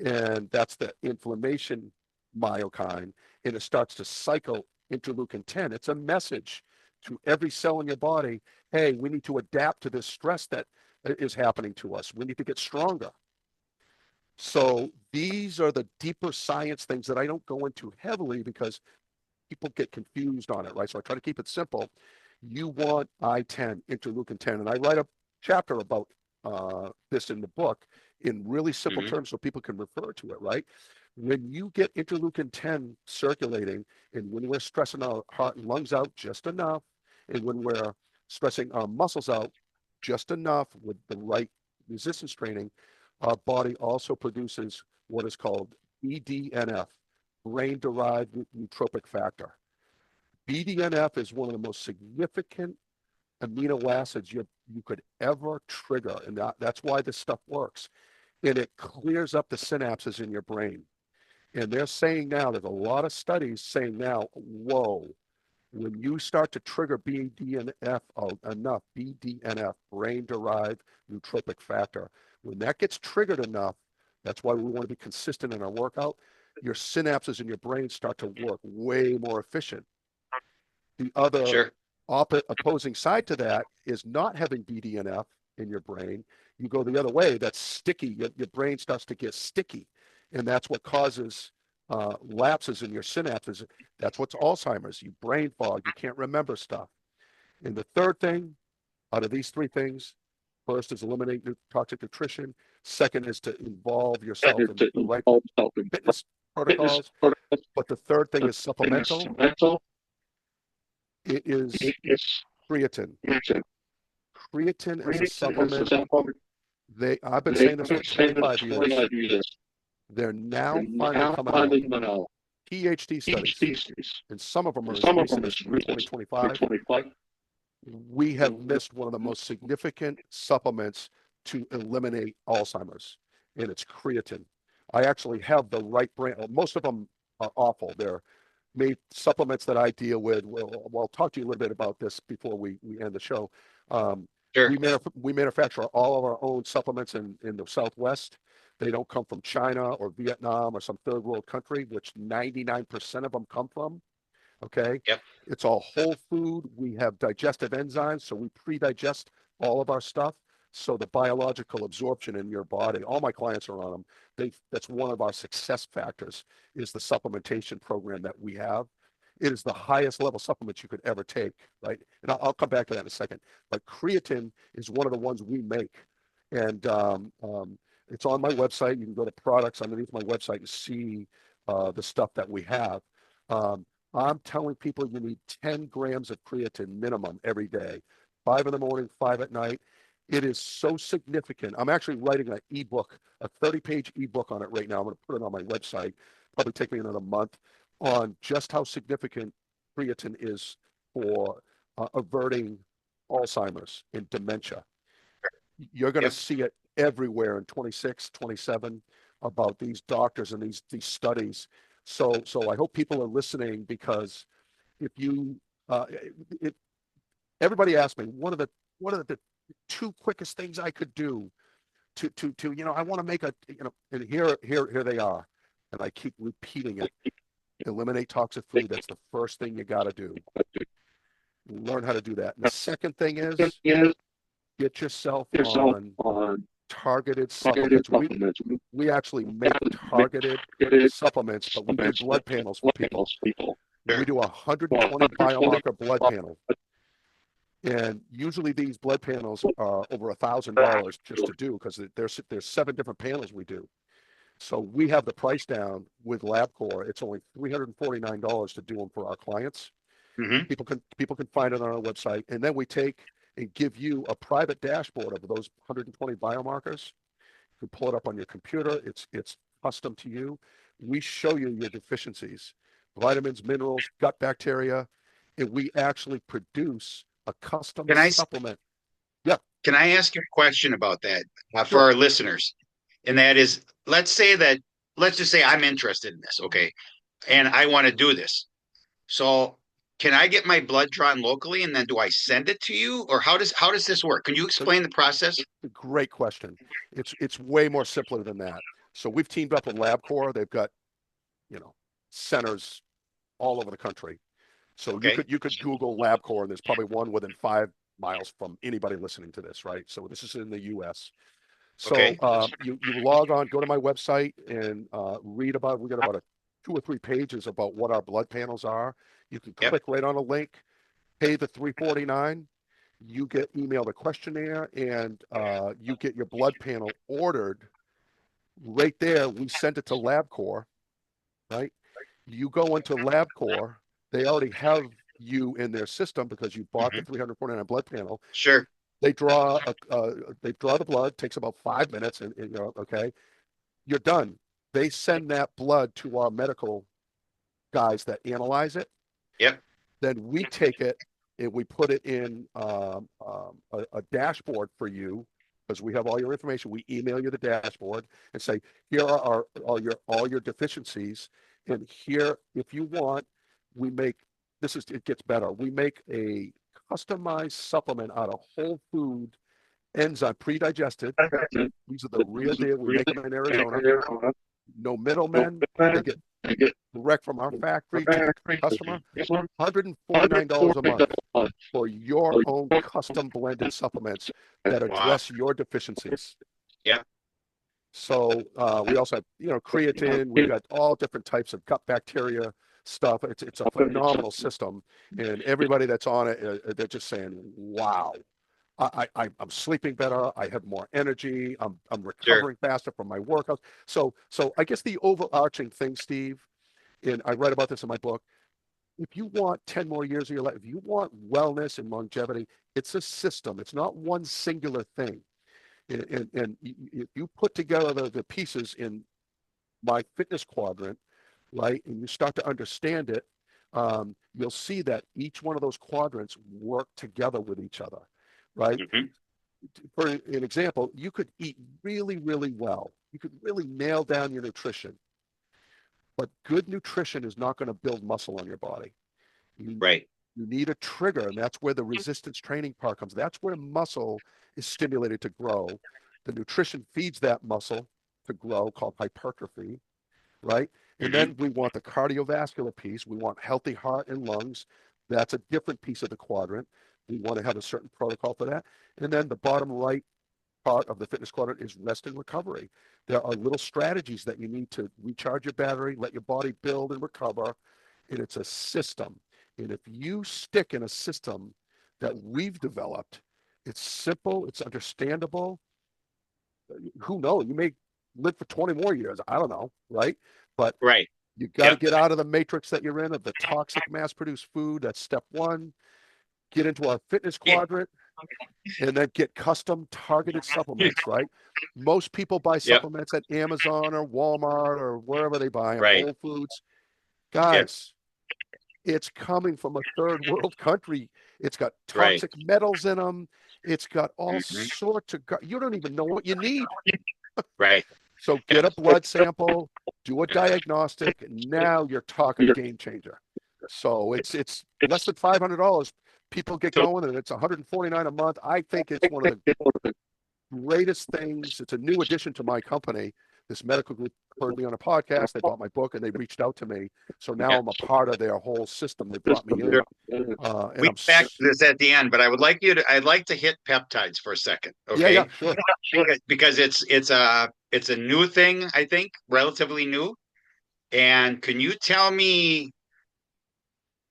and that's the inflammation myokine, and it starts to cycle interleukin 10. It's a message to every cell in your body, hey, we need to adapt to this stress that is happening to us. We need to get stronger. So these are the deeper science things that I don't go into heavily because people get confused on it, right? So I try to keep it simple. You want I-10, interleukin 10, and I write a chapter about this in the book in really simple terms so people can refer to it, right? When you get interleukin 10 circulating, and when we're stressing our heart and lungs out just enough, and when we're stressing our muscles out just enough with the right resistance training, our body also produces what is called BDNF, brain-derived neurotrophic factor. BDNF is one of the most significant amino acids you could ever trigger, and that's why this stuff works. And it clears up the synapses in your brain. And they're saying now, there's a lot of studies saying now, whoa, when you start to trigger BDNF enough, BDNF, brain-derived neurotrophic factor, when that gets triggered enough, that's why we want to be consistent in our workout, your synapses in your brain start to work way more efficient. The other opposing side to that is not having BDNF in your brain. You go the other way, that's sticky. Your brain starts to get sticky. And that's what causes lapses in your synapses. That's what's Alzheimer's. You brain fog. You can't remember stuff. And the third thing out of these three things, first is eliminate toxic nutrition. Second is to involve yourself in the right fitness protocols. But the third thing is supplemental. It is creatine. Creatine is a supplement. I've been saying this for 25 years. They're now finally coming out. PhD studies, and some of them are as recent as 2025. We have missed one of the most significant supplements to eliminate Alzheimer's, and it's creatine. I actually have the right brand. Most of them are awful. They're made supplements that I deal with. I'll talk to you a little bit about this before we end the show. We manufacture all of our own supplements in the Southwest. They don't come from China or Vietnam or some third world country, which 99% of them come from. Okay. Yep. It's all whole food. We have digestive enzymes, so we pre-digest all of our stuff. So the biological absorption in your body, all my clients are on them. That's one of our success factors is the supplementation program that we have. It is the highest level supplements you could ever take, right? And I'll come back to that in a second. But creatine is one of the ones we make. And it's on my website. You can go to products underneath my website and see the stuff that we have. I'm telling people you need 10 grams of creatine minimum every day, 5 in the morning, 5 at night. It is so significant. I'm actually writing an ebook, a 30-page ebook on it right now. I'm going to put it on my website. Probably take me another month on just how significant creatine is for averting Alzheimer's and dementia. You're going to see it everywhere in 26, 27 about these doctors and these studies. So I hope people are listening because if you, everybody asked me, what are the two quickest things I could do I want to make and here they are. And I keep repeating it. Eliminate toxic food. That's the first thing you got to do. Learn how to do that. And the second thing is get yourself on targeted supplements. We actually make targeted supplements, but we do blood panels for people. We do 120 biomarker blood panel. And usually these blood panels are over $1,000 just to do, because there's 7 different panels we do. So we have the price down with LabCorp. It's only $349 to do them for our clients. Mm-hmm. People can find it on our website, and then we take and give you a private dashboard of those 120 biomarkers. You can pull it up on your computer. It's custom to you. We show you your deficiencies, vitamins, minerals, gut bacteria, and we actually produce a custom supplement. Yeah. Can I ask you a question about that for Sure. our listeners? And that is, let's just say I'm interested in this, okay, and I want to do this. So can I get my blood drawn locally, and then do I send it to you, or how does this work? Can you explain the process? Great question. It's way more simpler than that. So we've teamed up with LabCorp. They've got, centers all over the country. So Okay. you could Google LabCorp, and there's probably one within 5 miles from anybody listening to this, right? So this is in the U.S. So Okay. you log on, go to my website, and read about. We got about 2 or 3 pages about what our blood panels are. You can click right on a link, pay the $349. You get emailed a questionnaire, and you get your blood panel ordered right there. We send it to LabCorp, right? You go into LabCorp. They already have you in their system because you bought the 349 blood panel. Sure. They draw the blood. Takes about 5 minutes, and okay, you're done. They send that blood to our medical guys that analyze it. Yep. Then we take it and we put it in a dashboard for you, because we have all your information. We email you the dashboard and say, here are all your deficiencies, and here, if you want, we make it gets better. We make a customized supplement out of whole food enzyme, pre-digested. These are the real deal. We make them in Arizona. No middlemen. They get direct from our factory to the customer. $149 a month for your own custom blended supplements that address your deficiencies. Yeah. So we also have, creatine. We've got all different types of gut bacteria stuff. It's a phenomenal system, and everybody that's on it, they're just saying, "Wow, I'm sleeping better. I have more energy. I'm recovering faster from my workouts." So I guess the overarching thing, Steve, and I write about this in my book, if you want 10 more years of your life, if you want wellness and longevity, it's a system. It's not one singular thing. And if you put together the pieces in my fitness quadrant, right, and you start to understand it, you'll see that each one of those quadrants work together with each other, right? For an example, you could eat really, really well. You could really nail down your nutrition. But good nutrition is not going to build muscle on your body. You need a trigger, and that's where the resistance training part comes. That's where muscle is stimulated to grow. The nutrition feeds that muscle to grow, called hypertrophy, right? And then we want the cardiovascular piece. We want healthy heart and lungs. That's a different piece of the quadrant. We want to have a certain protocol for that. And then the bottom right part of the fitness quadrant is rest and recovery. There are little strategies that you need to recharge your battery, let your body build and recover, and it's a system. And if you stick in a system that we've developed, it's simple, it's understandable. Who knows? You may live for 20 more years. I don't know, right? But you got to get out of the matrix that you're in, of the toxic mass-produced food. That's step one. Get into our fitness quadrant, and then get custom targeted supplements, right? Most people buy supplements at Amazon or Walmart or wherever they buy them, Whole Foods. Guys, it's coming from a third world country. It's got toxic metals in them. It's got all sorts of, you don't even know what you need. So get a blood sample, do a diagnostic, and now you're talking game changer. So it's less than $500. People get going, and it's $149 a month. I think it's one of the greatest things. It's a new addition to my company. This medical group heard me on a podcast. They bought my book and they reached out to me. So now Yeah. I'm a part of their whole system. They brought me in, and We I'm come back to this at the end, but I'd like to hit peptides for a second, yeah, okay? sure. Because it's a new thing, I think, relatively new. And can you tell me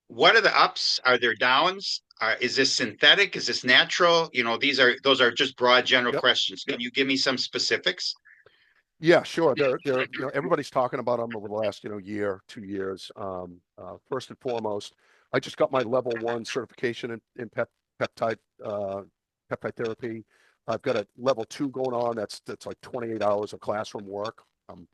what are the ups? Are there downs? Is this synthetic? Is this natural? Those are just broad general Yep. questions. Can you give me some specifics? Yeah, sure. They're everybody's talking about them over the last year, 2 years. First and foremost, I just got my level 1 certification in peptide peptide therapy. I've got a level 2 going on. That's like 28 hours of classroom work. I'm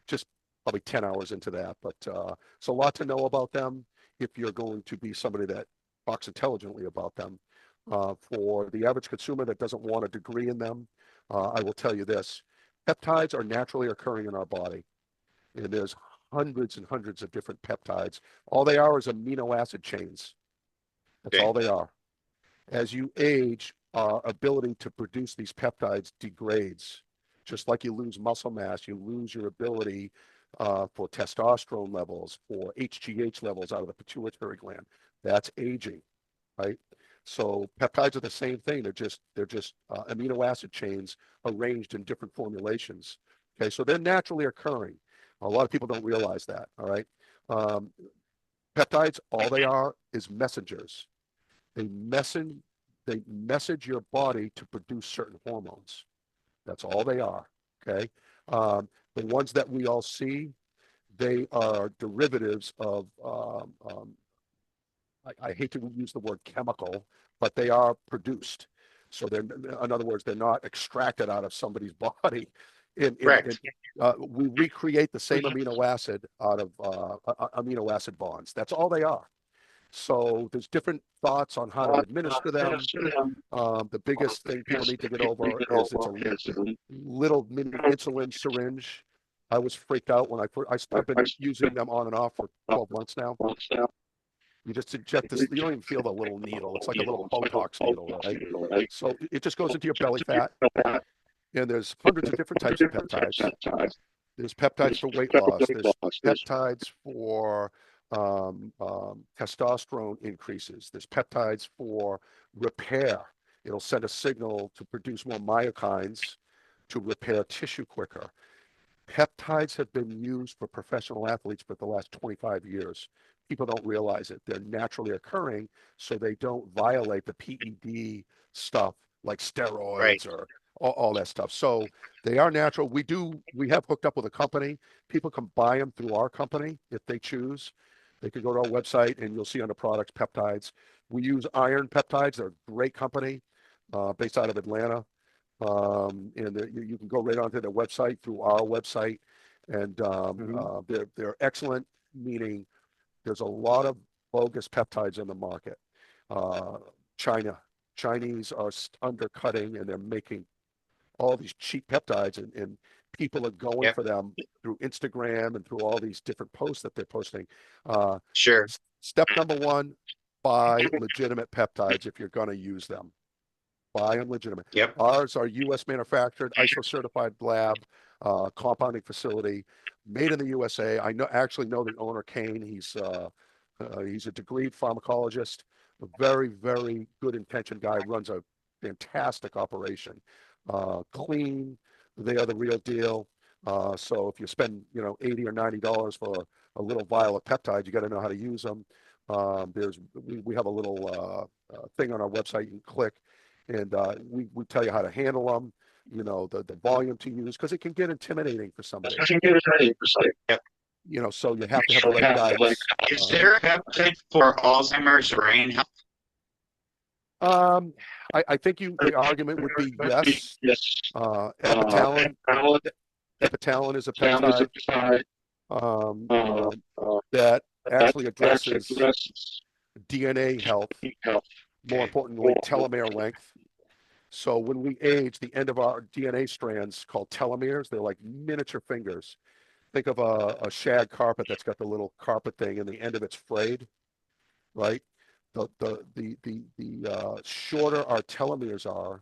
just probably 10 hours into that, but so a lot to know about them if you're going to be somebody that talks intelligently about them. For the average consumer that doesn't want a degree in them, I will tell you this. Peptides are naturally occurring in our body, and there's hundreds and hundreds of different peptides. All they are is amino acid chains. That's Okay. all they are. As you age, our ability to produce these peptides degrades. Just like you lose muscle mass, you lose your ability for testosterone levels, for HGH levels out of the pituitary gland. That's aging, right? So peptides are the same thing. They're just amino acid chains arranged in different formulations. Okay, so they're naturally occurring. A lot of people don't realize that. All right, um, peptides, all they are is messengers. They message they message your body to produce certain hormones. That's all they are. Okay, the ones that we all see, they are derivatives of I hate to use the word chemical, but they are produced. So they're, in other words, they're not extracted out of somebody's body. Correct. We recreate the same amino acid out of amino acid bonds. That's all they are. So there's different thoughts on how to administer them. The biggest thing people need to get over is it's a little mini insulin syringe. I was freaked out when I've been using them on and off for 12 months now. You just inject this, you don't even feel the little needle. It's like a little Botox needle, right? So it just goes into your belly fat. And there's hundreds of different types of peptides. There's peptides for weight loss. There's peptides for testosterone increases. There's peptides for repair. It'll send a signal to produce more myokines to repair tissue quicker. Peptides have been used for professional athletes for the last 25 years. People don't realize it. They're naturally occurring, so they don't violate the PED stuff like Right. steroids or all that stuff. So they are natural. We have hooked up with a company. People can buy them through our company if they choose. They can go to our website and you'll see under products peptides. We use Iron Peptides. They're a great company based out of Atlanta. And you can go right onto their website through our website, and they're excellent. Meaning, there's a lot of bogus peptides in the market. Uh, China, Chinese are undercutting, and they're making all these cheap peptides, and people are going Yep. for them through Instagram and through all these different posts that they're posting. Uh, Sure. Step number one: buy legitimate peptides if you're going to use them. Buy them legitimate. Yep. Ours are U.S. manufactured, ISO certified lab, compounding facility, made in the USA. Actually know the owner, Kane. He's a degreed pharmacologist, a very, very good intentioned guy, runs a fantastic operation. Clean, they are the real deal. So if you spend, $80 or $90 for a little vial of peptides, you got to know how to use them. We have a little thing on our website you can click, and we tell you how to handle them, the volume to use, because it can get intimidating for somebody. Yep. So you have to have the right guidance. Is there a peptide for Alzheimer's or brain health? I think the argument would be yes. Epitalin is a peptide that actually addresses DNA health, more importantly, telomere length. So when we age, the end of our DNA strands, called telomeres, they're like miniature fingers. Think of a shag carpet that's got the little carpet thing, and the end of it's frayed, right? The shorter our telomeres are,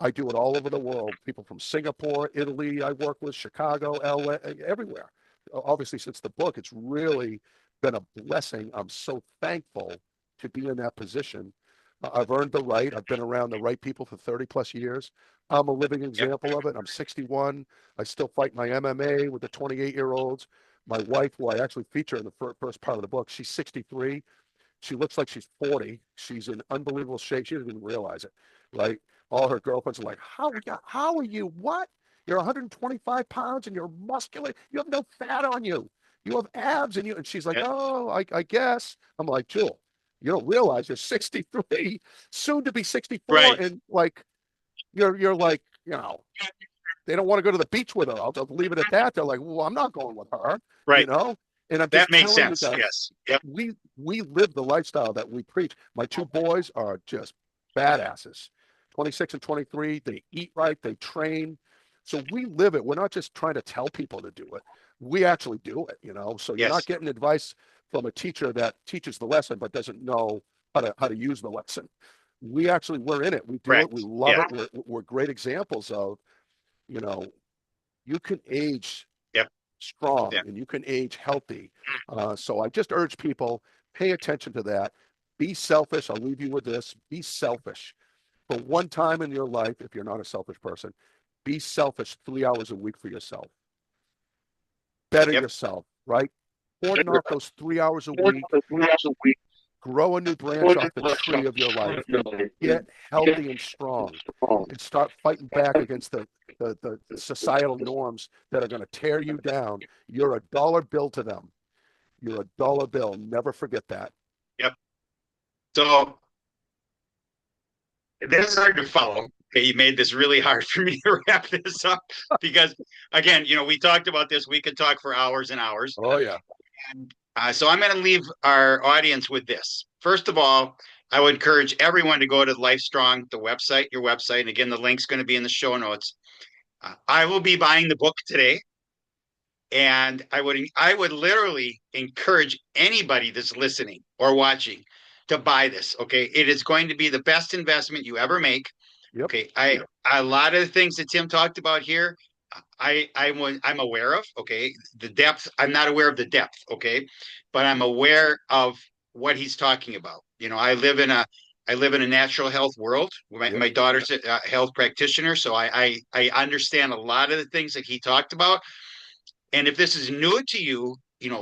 I do it all over the world. People from Singapore, Italy, I work with, Chicago, LA, everywhere. Obviously, since the book, it's really been a blessing. I'm so thankful to be in that position. I've earned the right. I've been around the right people for 30 plus years. I'm a living Yep. example of it. I'm 61. I still fight my MMA with the 28-year-olds. My wife, who I actually feature in the first part of the book, she's 63. She looks like she's 40. She's in unbelievable shape. She doesn't even realize it, right? All her girlfriends are like, how are you? What? You're 125 pounds and you're muscular. You have no fat on you. You have abs and she's like, Yep. oh, I guess. I'm like, Jewel, you don't realize you're 63, soon to be 64. Right. And like, you're like, they don't want to go to the beach with her. I'll just leave it at that. They're like, well, I'm not going with her, you Right. know? And I'm That just makes telling you sense. guys, Yes. Yep. we live the lifestyle that we preach. My two boys are just badasses. 26 and 23. They eat right, they train. So we live it. We're not just trying to tell people to do it. We actually do it. So you're not Yes. getting advice from a teacher that teaches the lesson but doesn't know how to use the lesson. We're in it. We do it. We Correct. love Yeah. it. We're great examples of, you know, you can age Yep. strong Yeah. and you can age healthy. So I just urge people, pay attention to that. Be selfish. I'll leave you with this. Be selfish. For one time in your life, if you're not a selfish person, be selfish 3 hours a week for yourself. Better Yep. yourself, right? Cordon off those 3 hours a week. Grow a new branch off the tree of your life. Get healthy and strong and start fighting back against the societal norms that are going to tear you down. You're a dollar bill to them. You're a dollar bill. Never forget that. Yep. So this is hard to follow. Okay, you made this really hard for me to wrap this up because, again, we talked about this. We could talk for hours and hours. Oh, yeah. And so I'm going to leave our audience with this. First of all, I would encourage everyone to go to Lifestrong, the website, your website. And again, the link's going to be in the show notes. I will be buying the book today. And I would literally encourage anybody that's listening or watching to buy this. Okay. It is going to be the best investment you ever make. Yep. Okay. A lot of the things that Tim talked about here, I'm aware of. Okay. The depth, I'm not aware of the depth. Okay. But I'm aware of what he's talking about. I live in a natural health world. My, Yep. my daughter's a health practitioner, so I understand a lot of the things that he talked about. And if this is new to you,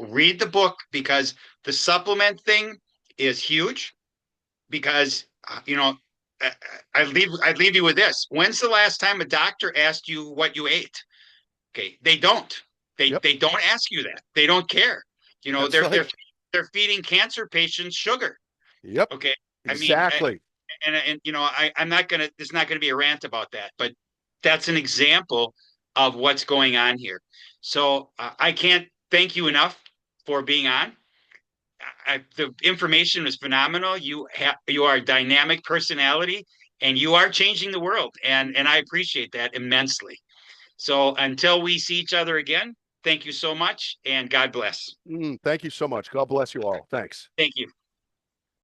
read the book because the supplement thing is huge. Because I, I'd leave you with this. When's the last time a doctor asked you what you ate? Okay, they don't. They Yep. they don't ask you that. They don't care. You know, That's they're right. they're they're feeding cancer patients sugar. Yep. Okay, I mean, Exactly. I'm not gonna. There's not gonna be a rant about that, but that's an example of what's going on here. So I can't thank you enough for being on. The information was phenomenal. You are a dynamic personality, and you are changing the world, and I appreciate that immensely. So until we see each other again, thank you so much, and God bless. Thank you so much. God bless you all. Thanks. Thank you.